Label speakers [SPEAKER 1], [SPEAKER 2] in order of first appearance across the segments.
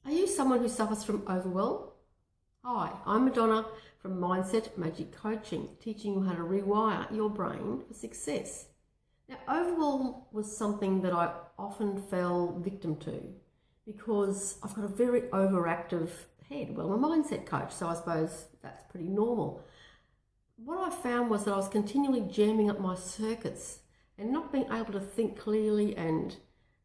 [SPEAKER 1] Are you someone who suffers from overwhelm? Hi, I'm Madonna from Mindset Magic Coaching, teaching you how to rewire your brain for success. Now, overwhelm was something that I often fell victim to because I've got a very overactive head. Well, I'm a mindset coach, so I suppose that's pretty normal. What I found was that I was continually jamming up my circuits and not being able to think clearly and,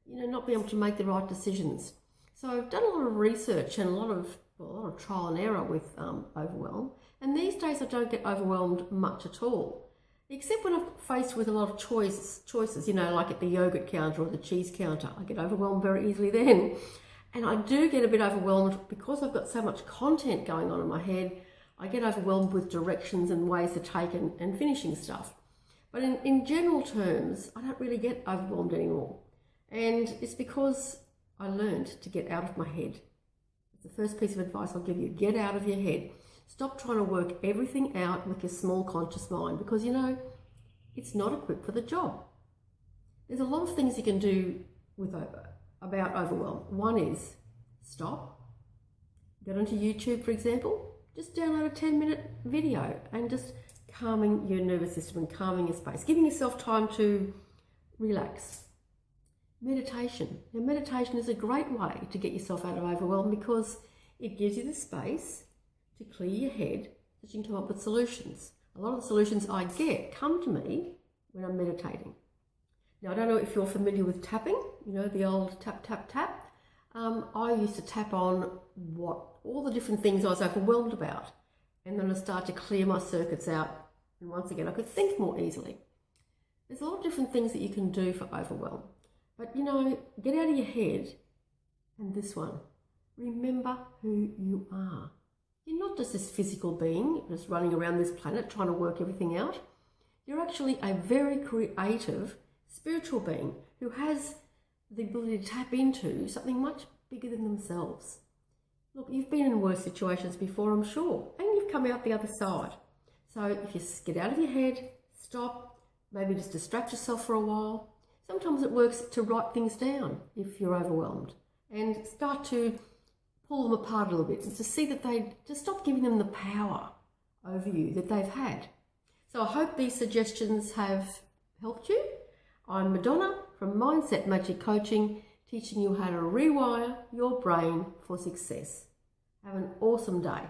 [SPEAKER 1] not being able to make the right decisions. So I've done a lot of research and a lot of trial and error with overwhelm. And these days I don't get overwhelmed much at all, except when I'm faced with a lot of choices, like at the yogurt counter or the cheese counter. I get overwhelmed very easily then. And I do get a bit overwhelmed because I've got so much content going on in my head. I get overwhelmed with directions and ways to take and finishing stuff. But in general terms, I don't really get overwhelmed anymore. And it's because I learned to get out of my head. It's the first piece of advice I'll give you. Get out of your head. Stop trying to work everything out with your small conscious mind because, it's not equipped for the job. There's a lot of things you can do about overwhelm. One is stop. Go onto YouTube, for example. Just download a 10-minute video and just calming your nervous system and calming your space. Giving yourself time to relax. Meditation. Now, meditation is a great way to get yourself out of overwhelm because it gives you the space to clear your head so you can come up with solutions. A lot of the solutions I get come to me when I'm meditating. Now, I don't know if you're familiar with tapping, the old tap, tap, tap. I used to tap on all the different things I was overwhelmed about, and then I start to clear my circuits out, and once again, I could think more easily. There's a lot of different things that you can do for overwhelm. But, get out of your head. And this one, remember who you are. You're not just this physical being just running around this planet trying to work everything out. You're actually a very creative spiritual being who has the ability to tap into something much bigger than themselves. Look, you've been in worse situations before, I'm sure, and you've come out the other side. So if you get out of your head, stop, maybe just distract yourself for a while. Sometimes it works to write things down if you're overwhelmed and start to pull them apart a little bit and to see that to stop giving them the power over you that they've had. So I hope these suggestions have helped you. I'm Madonna from Mindset Magic Coaching, teaching you how to rewire your brain for success. Have an awesome day.